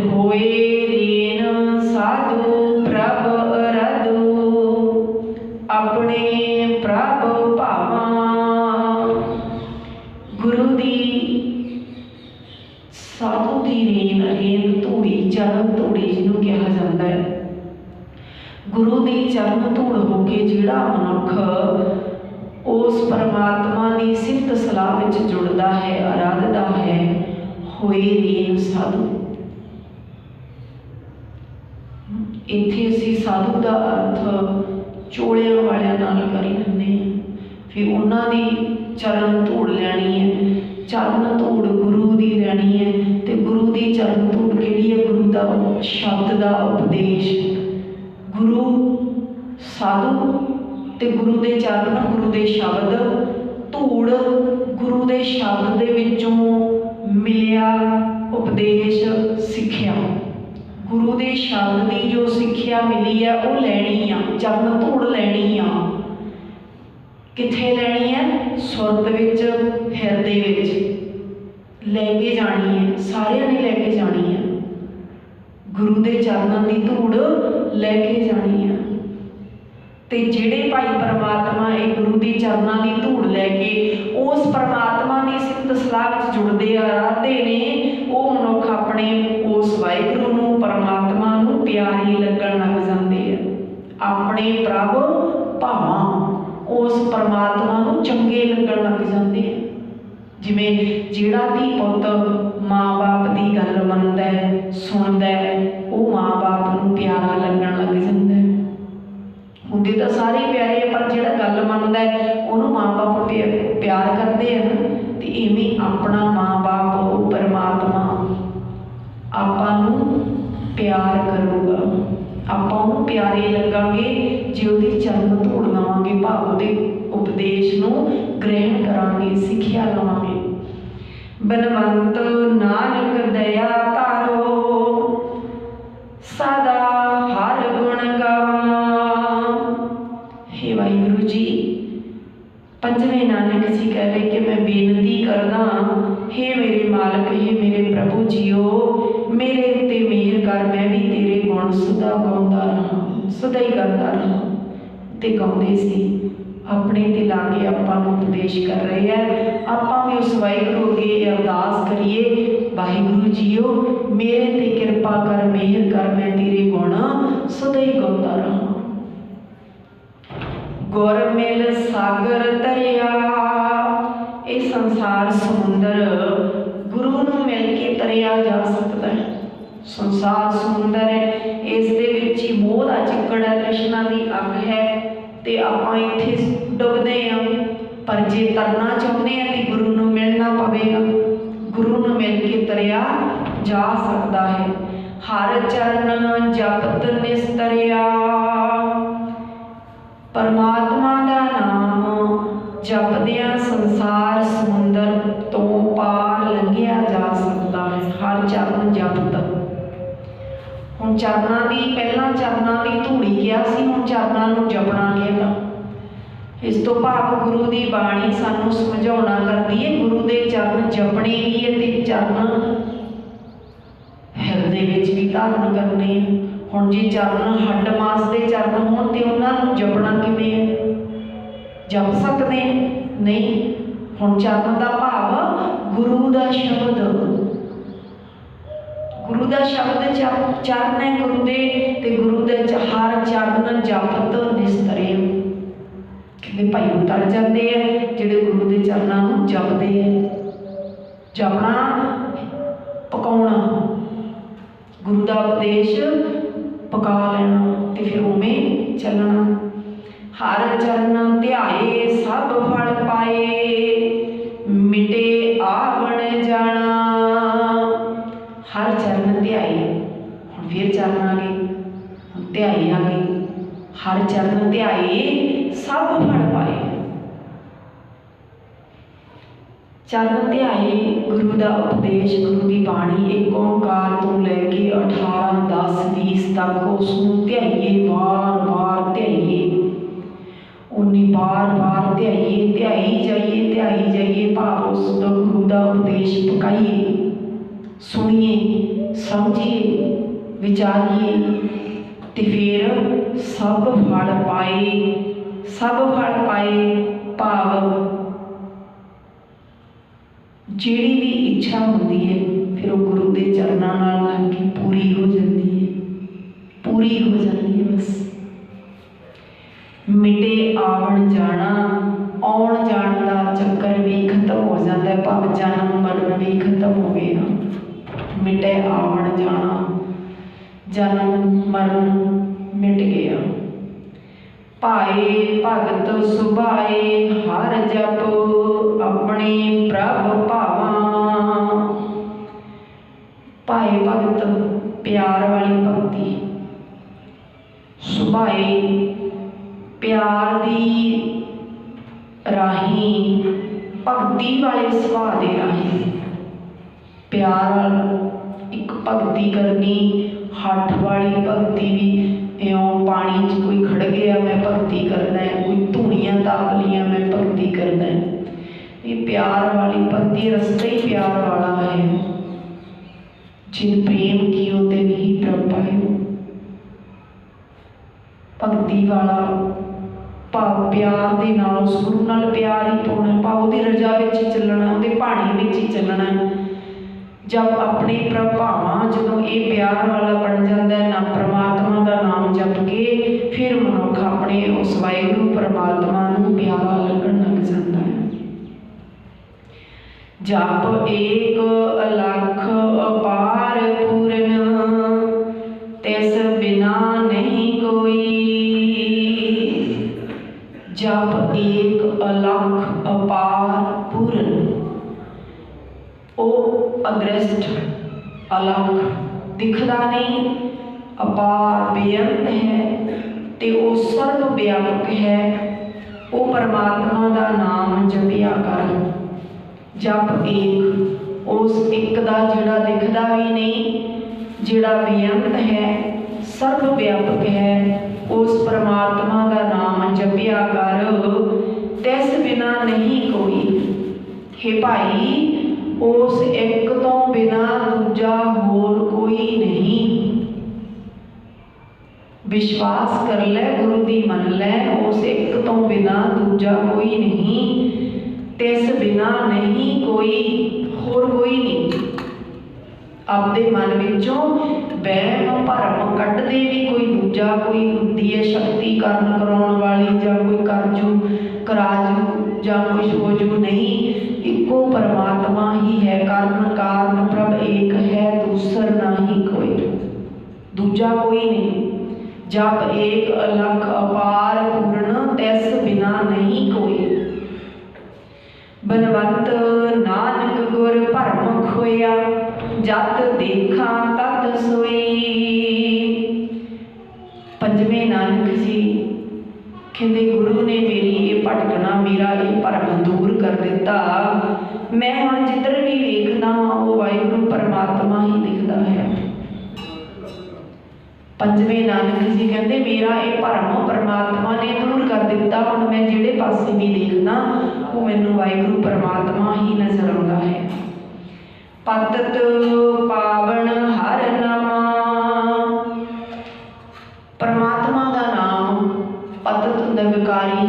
होए रेन साधु प्रभ अरधु अपने प्रभ भावा। गुरु दी साधु की रेन रेन धूड़ी चरण धूड़ी जिन्होंने कहा जाता है। गुरु की चरण धूड़ होके जिहड़ा मनुख उस परमात्मा की सिफत सलाह विच जुड़ता है, आराधदा है, होए रेन साधु। इत्थे असीं साधु का अर्थ चोलियां वालियां नाल कर लैंदे हां। फिर उन्हां दी चरण धूड़ लैनी है, चरण धूड़ गुरु की लैनी है। तो गुरु की चरण धूड़ किहड़ी है? गुरु का शब्द का उपदेश। गुरु साधु ते गुरु के चरण, गुरु के शब्द, धूड़ गुरु के शब्द दे विचों मिलिया उपदेश सिक्ख्या। गुरु के शब्द की जो सिक्ख्या मिली है वो लैनी आ, चरण धूड़ लैनी आ। कित्थे लैनी है? सुरत विच, हिरदे विच लैके जानी है, सारियां ने लैके जानी है। गुरु के चरणों की धूड़ लैके जानी है। तो जिहड़े भाई परमात्मा एक गुरु की चरणों की धूड़ लैके उस परमात्मा की सिफत सलाह विच जुड़ते आराधे ने, वो मनुख अपने उस वाहिगुरू नूं परमात्मा नूं प्यारे लगन लग जाते हैं। अपने प्रभ भावां उस परमात्मा नूं चंगे लगन लग जाते हैं। जिवें जिहड़ा धी पुत माँ बाप की गल मनदा है, सुनदा है, वो माँ बाप नूं प्यारा लगन लग जाता है। हुंदे तो सारे प्यारे, पर जिहड़ा गल मनदा है उहनूं माँ बाप प्यार करते हैं ना। तो इवें अपना माँ बाप परमात्मा आपां नूं प्यार करूगा, आपां नूं प्यारे लगांगे जे उहदी चरण धूड़ लवांगे, भाव उहदे उपदेश नूं ग्रहण करांगे, सिक्ख्या लवांगे। बनवंत नानक दया तारो सदा हर गुण गावां। हे वाहिगुरू जी, पंजवें नानक जी कह रहे कि मैं बेनती करदा, हे मेरे मालक, हे मेरे प्रभु जीओ, मेरे उत्ते मेहर कर, मैं भी तेरे गुण सदा गाउंदा रहां, सदा ही गांदा रहां। ते गाउंदे सी अपने ते लाके आपां नूं उपदेश कर रहे हैं। आपां भी उस वाहिगुरू अगे अरदास करिए, वाहिगुरू जीओ मेरे ते किरपा कर, मेहर कर, मैं तेरे गुण सदा ही गाउंदा रहां। गुर मिल सागर दरिया ये संसार समुंदर गुरु नूं मिल के तरिया जा सकता है। संसार समुंदर है, इस दे विच ही मोह दा चिक्कड़ है, तृष्णा दी अग है, ते आपां इत्थे डुबदे हां। पर जे तरना चाहुंदे हां ते गुरु नूं मिलना पवेगा, गुरु नूं मिल के तरिया जा सकता है। हर चरण जपत निस्तरिया, परमात्मा दा नाम जपदियां संसार समुंदर तो पार लंघिया जा सकता है। हर चरण जपत, हुण चरनां दी पहलां चरनां दी धूड़ी किया सी, हुण चरनां नूं जपना कहता। इस तो भाव गुरु दी बाणी सानूं समझाउणा करदी है, गुरु दे चरण जपणे भी है ते चरण हिरदे विच भी धारण करने। हुण जे चरण हड्ड मास दे चरण होण ते उन्हां नूं जपना किवें है? जप सकते हैं? नहीं। हुण चरण दा भाव गुरु दा शब्द, गुरु दा शब्द चरण है गुरु दे, ते गुरु दे हर चरण जपत निस्तरे। कहते भाई उतर जाते हैं जिहड़े गुरु दे चरणों नूं जपदे हैं। जपना पकाउणा, गुरु दा उपदेश पका लेना ते फिर उवें चलना। हर चरण ध्याए सब फल पाए, मिटे आवण जाना। हर चरण ध्याए, हुण फिर चरण आ गए, ध्याई आ गई। हर चरण ध्याए सब फल पाए। चरण ध्याए गुरु दा उपदेश, गुरु दी बाणी, एक ओंकार तो लैके 18, 10, 20 तक उसनूं ध्याइए, बार बार ध्याइए। उन्नी बार बार ध्याइए, ध्याई जाइए, भाव उस गुरु दा उपदेश पकाइए, सुनिए, समझिए, विचारिए, ते फिर सब फल पाए। सब फल पाए भाव जिहड़ी भी इच्छा होती है फिर वो गुरु के चरणों नाल लग के पूरी हो जाती है, पूरी हो जाती है। बस मिटे आवन जाना, आउण जाण का चक्कर भी खत्म हो जाता है, भाव जन्म मरण भी खत्म हो गया। मिटे आवन जाना, जन्म मरण मिट गया। पाए भगत सुभाए हर जप, अपने प्रभ भावा। पाए भगत प्यार वाली भक्ति, सुभाए प्यार दी राही, भगती वाले सुभाव दे राही। प्यार एक भगती करनी, हठ वाली भगती भी इं पानी च कोई खड़ गया मैं भगती करना है, कोई धूनियां ताप लिया मैं भगती करना है। ये प्यार वाली भगती, रास्ता ही प्यार वाला है। जिन प्रेम कियो तिन ही प्रभ पायो। भगती वाला भाव प्यार दे नाल, उस गुरु नाल प्यार ही पाउणा, भाव उहदी रजा विच चलना, उहदे भाणे विच ही चलना। जब अपने प्रभावां जदों ये प्यार वाला बन जाता है ना, परमात्मा का नाम जप के फिर मनुख अपने उस वाहिगुरू परमात्मा नूं प्यारा लगन लग जाता है। जप एक अलख अपार पूरन, तिस बिना नहीं कोई। जप एक अलख अपार पूरन, ओ अदृष्ट अलग दिखदा नहीं, अपार बेअंत है, ते ओ सर्व व्यापक है। ओ परमात्मा का नाम जपिया कर। जप एक, उस एक का जिहड़ा दिखदा भी नहीं, जिहड़ा बेअंत है, सर्व व्यापक है, उस परमात्मा का नाम जपिया कर। तिस बिना नहीं कोई। हे भाई, उस एक तो बिना दूजा होर कोई नहीं। विश्वास कर ले, गुरु दी मन ले, उस एक तो बिना दूजा कोई नहीं। तिस बिना नहीं कोई, होर कोई नहीं। अपने मन विचों वहम भरम कढ़दे भी कोई दूजा कोई हुंदी है शक्ति करन कराउण वाली, जां कोई करजू कराजू, जां कोई सोजू नहीं। इको परमात्मा ही है, कारण कारण प्रभ एक है, दूसर नाही कोई, दूजा कोई नहीं। जप एक अलख अपार पूर्ण, तैस बिना नहीं कोई। बनवंत नानक गुर भरम खोया, जत देखा तत सोई। पंजवें नानक जी कहते गुरु ने मेरी ये भटकना, मेरा ये भरम दूर कर दिता। मैं हुण जिधर भी वेखदा वो वाहिगुरु परमात्मा ही दिखता है। पंजवें नानक जी कहते मेरा ये भरम परमात्मा ने दूर कर दिता। हुण मैं जिहड़े पासे भी देखना वो मैनूं वाहिगुरु परमात्मा ही नजर आउंदा है। पतत पावन हर नामा, परमात्मा का नाम पतत हुंदा विकारी।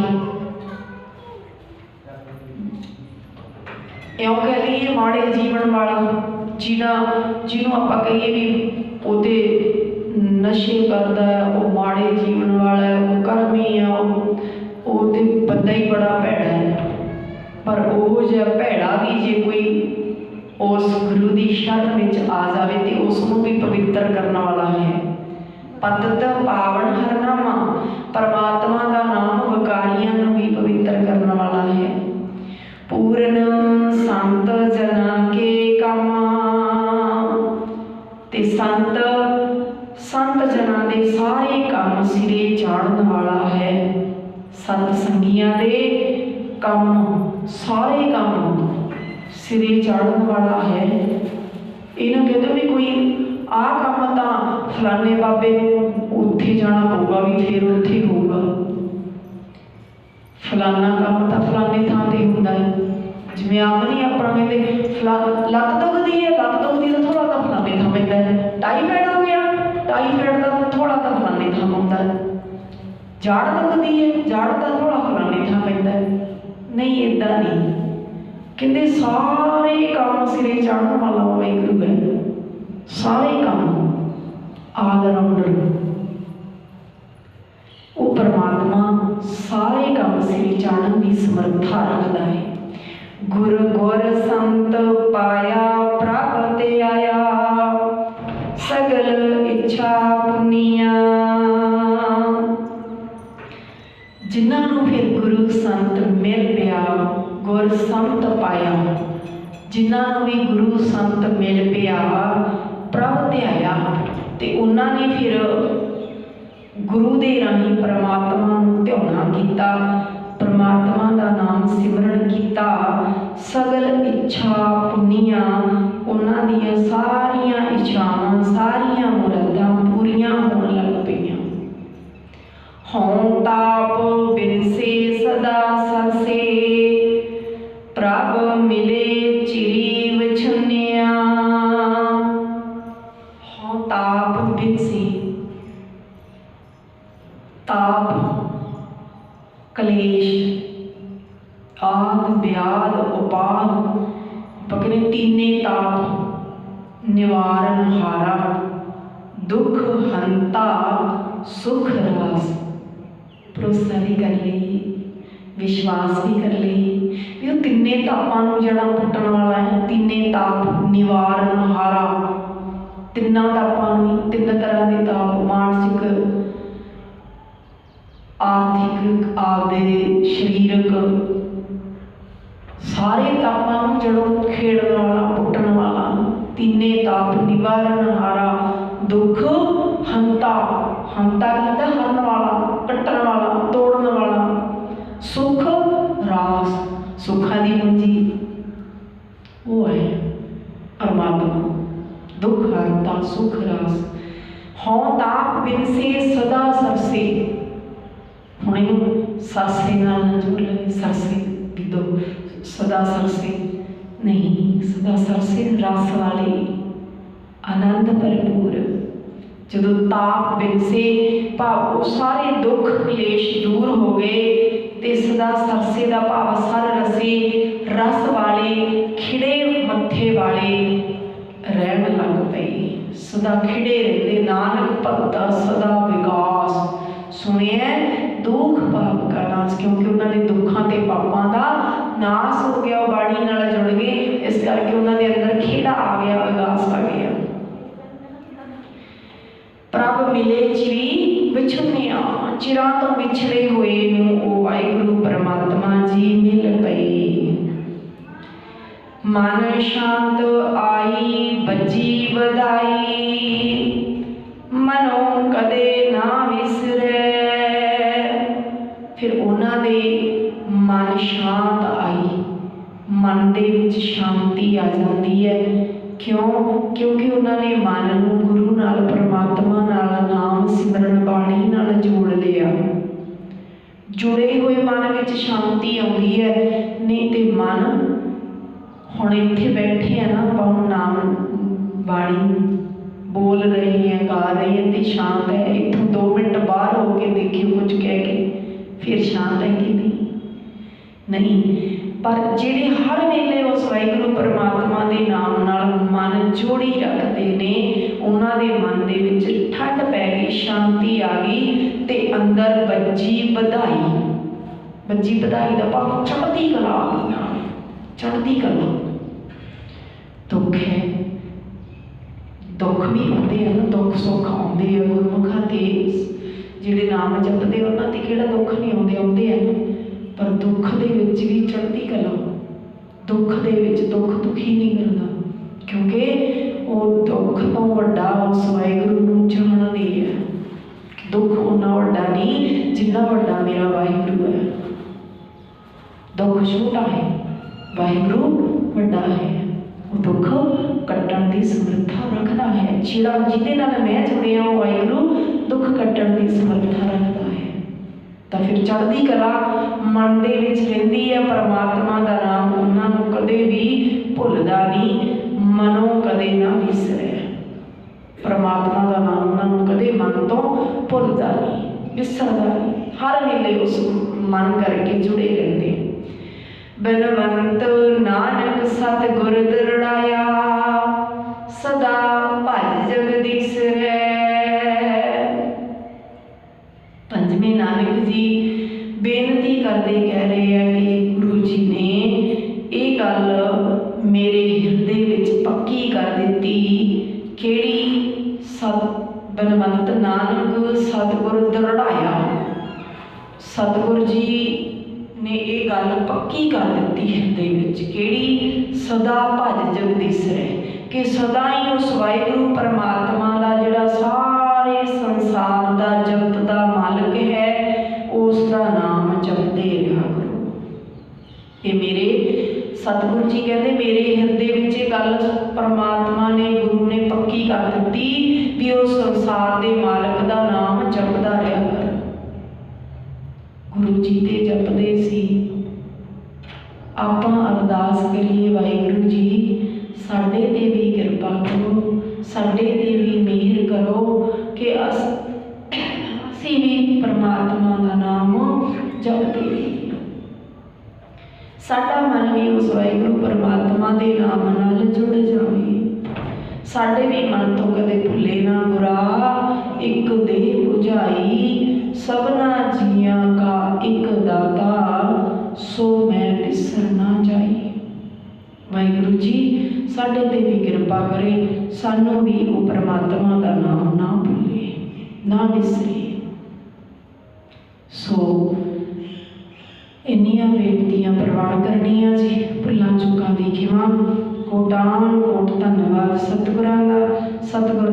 इउं कह लईए माड़े जीवन वाला, जिन्हों आपां कहीए भी ओते नशे करदा है, वो माड़े जीवन वाला है, वो कर्मी है, वो ते बंदा ही बड़ा भैड़ा है। पर ओहो जिहा भैड़ा भी जे कोई उस गुरु की शरण में आ जाए तो उसनों भी पवित्र करने वाला है। पतत पावन हरनामा, परमात्मा का नाम विकारियां भी पवित्र करने वाला है। पूर्ण संत जना के कामा, ते संत जना दे सारे काम सिरे चाढ़ने वाला है। सत संगियां दे काम सारे काम सिरे चाढ़ने वाला है। इन्हों कहते भी कोई आ काम तो फलाने बाबे उत्थे जाना पऊगा भी फिर उत्थे होगा, फलाना काम तो फलाने थां ते हुंदा है। जिवें आम नहीं अपना कहते फला लत्त दुखदी है, लत्त दुखदी तो थोड़ा तो फलाने थां पैंदा है। टाईफाइड हो गया, टाईफाइड का थोड़ा तो फलाने थां पौंदा है। जाड़ दुखदी है, जाड़ का थोड़ा फलाने थां पैंदा है। नहीं इदां नहीं, कहते सारे काम सिरे चाढ़ने वाला वाहिगुरू है। सारे काम ऑलराउंडर वो परमात्मा सारे काम सिरे चाढ़न की समर्था रखता है। गुर गुर संत पाया प्राप्त आया, सगल इच्छा पुनिया। जिन्होंने फिर गुरु संत मिल पिया, गुर संत पाया, जिन्होंने भी गुरु संत मिल पिया प्रभ ध्याया, ते उन्होंने फिर गुरु दे राही परमात्मा नूं ध्याना कीता, परमात्मा का नाम सिमरन कीता। सगल इच्छा पुनिया, उन्हां दियां सारियां इच्छावां सारियां मुरादां पूरियां होण लग पईयां। हों ताप बिनसे सदा सरसे, प्रभ मिले चिरी विछुनिया। हों ताप बिनसे, ताप कलेश आद व्याध उपाद पकड़े तीने ताप निवारण हारा, दुख हंता सुख रास। भरोसा भी कर ली, विश्वास भी कर ली भी वो तिने तापां जड़ा पुट्टण वाला है। तीने ताप निवारण हारा, तिना तापां तीन तरह के ताप मानसिक आर्थिक आपदे शरीरक सारे तापां जड़ों खेड़न वाला पुट्टण वाला। तीने ताप निवारण हारा, दुख हंता, हंता कहता हरन वाला, कट्टण वाला, तोड़न वाला। सुख रास, सुखा दी पूंजी वो है परमात्मा। दुख हरता सुख रास। हों ताप बिनसे सदा सरसे, हुणे सरसे नाल जोड़ ले, सरसे भी दो सदा सरसे नहीं, सदा सरसे रस वाली आनंद भरपूर। जदों ताप बिनसे भाव वो सारे दुख क्लेश दूर हो गए, ते सदा सरसे का भाव सर रसे रस वाले खिड़े मत्थे वाले रहन लग पे। सदा खिड़े रहते नानक भगता सदा विकास। सुनिए दुख पाप का नाश, क्योंकि उन्होंने दुखों के पापों का नास हो गया, बाणी नाल जुड़ गए, इस करके उन्होंने अंदर खेड़ा आ गया, उदास आ गया। प्रभ मिले चिरी विछुनिया, चिरां तो विछड़े हुए नूं ओ वाहिगुरू परमात्मा जी मिल पए। मन शांत आई बजी बधाई, मनो कदे ना विसरे। फिर उन्होंने मन शांत आई, मन दे विच शांति आ जाती है। क्यों? क्योंकि उन्होंने मन नूं गुरु नाल परमात्मा नाल नाम सिमरन बाणी नाल जोड़ लिया। जुड़े हुए मन विच शांति आउंदी है। नहीं तो मन हुण इत्थे बैठे हैं ना, आप नाम बाणी बोल रहे हैं, गा रहे हैं तो शांत है। इत्थों 2 मिनट बाहर हो के देखियो कुछ कह के, फिर शांत है कि नहीं? नहीं। पर जिहड़े हर वेले उस वाहिगुरू परमात्मा के नाम नाल मन जोड़ी रखते ने, उन्हां दे मन दे विच ठंड पै गई, शांति आ गई, ते अंदर बजी बधाई। बजी बधाई का भाव चढ़ती कला आ गई, चढ़ती कला। दुख है, दुख भी आते हैं ना, दुख सुख आते हैं गुरमुखां ते जिहड़े नाम जपते उन्हां ते किहड़ा दुख नहीं आते, आते हैं। पर दुख दे विच भी चढ़ती कला, दुख दे विच दुख दुखी नहीं करता, क्योंकि वो दुख तो वड्डा उस वाहिगुरू नूं जाणदी है। दुख उन्ना वड्डा नहीं जिन्ना वड्डा मेरा वाहिगुरू है। दुख छोटा है, वाहिगुरू वड्डा है। वो दुख कट्टण की समर्था रखता है। जिहड़ा जिहदे नाल मैं जुड़िया वो वाहिगुरू दुख कट्टण की समर्था रखता है। तो फिर चढ़ती कला मन दे विच रहिंदी है। परमात्मा का नाम उन्हां नूं कदे भी भुलदा नहीं, मनो कदे ना विसरे। परमात्मा का नाम उन्हां नूं कदे मन तो भुलदा नहीं, विसरदा नहीं, हर वेले उस मन करके जुड़े रहंदे। बिनवंत नानक सतगुर दृढ़ाया, सदा भज जगदीश रे। पंजवें नानक जी बेनती करते कह रहे हैं कि गुरु जी ने ये गल मेरे हिरदे विच पक्की कर दी। केड़ी? बिनवंत नानक सतगुर दृढ़ाया। सतगुर जी ने ये गल पक्की कर दी हिरदे विच। केड़ी? सदा भज जगदीश रे, कि सदा ही उस वाहिगुरू परमात्मा का जिहड़ा सारे संसार का जगत का मालिक है, उसका नाम जपते रहा करो। ये मेरे सतगुरु जी कहते मेरे हिरदे विच ये गल परमात्मा ने, गुरु ने पक्की कर दी भी उस संसार के मालिक का नाम जपदा रहा कर। गुरु जी ते जपदे सी। आपां अरदास करिए, वाहिगुरू जी साडे ते भी किरपा करो, साडे ते भी मेहर करो कि असीं भी परमात्मा का नाम जपते रहिए। साडा मन भी उस वाहिगुरू परमात्मा के नाम नाल जुड़ जाए। साडे भी मन तो कदे भुले ना बुरा, एक देह बुझाई, सबना जियां का एक दाता, सो मैं बिसर ना जाई। वाहिगुरू जी साडे ते भी किरपा करे, सानू भी वो परमात्मा का नाम ना भूले, ना बिसरे। सो इन्नियां बेनतियां प्रवान करनियां जी, भुलां चुकां दी खिमा। कोटान कोट धन्यवाद सतगुरां दा। सतगुर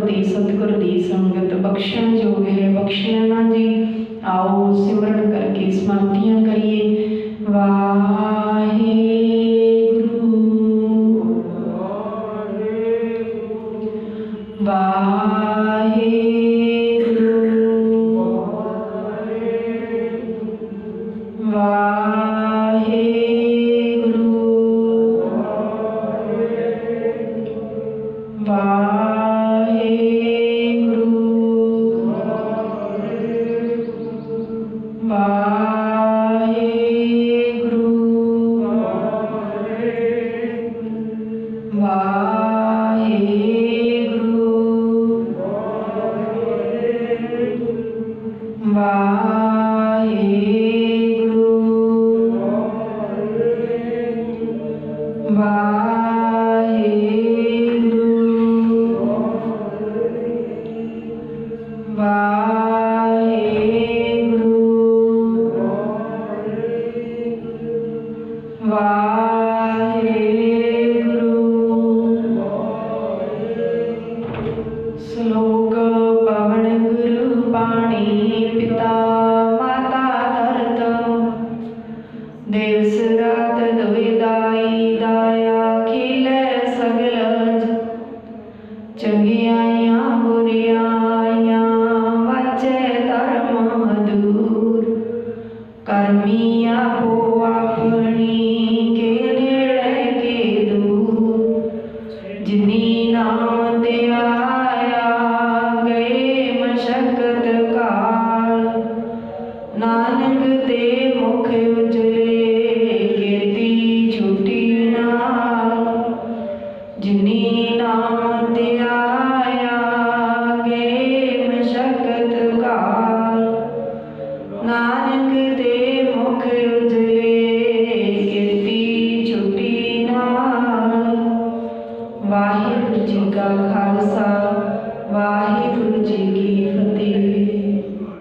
दी संगत बख्शण योग है, बख्शण ना जी। आओ सिमरन करके स्मृतियां करिए। वाहे नाम ते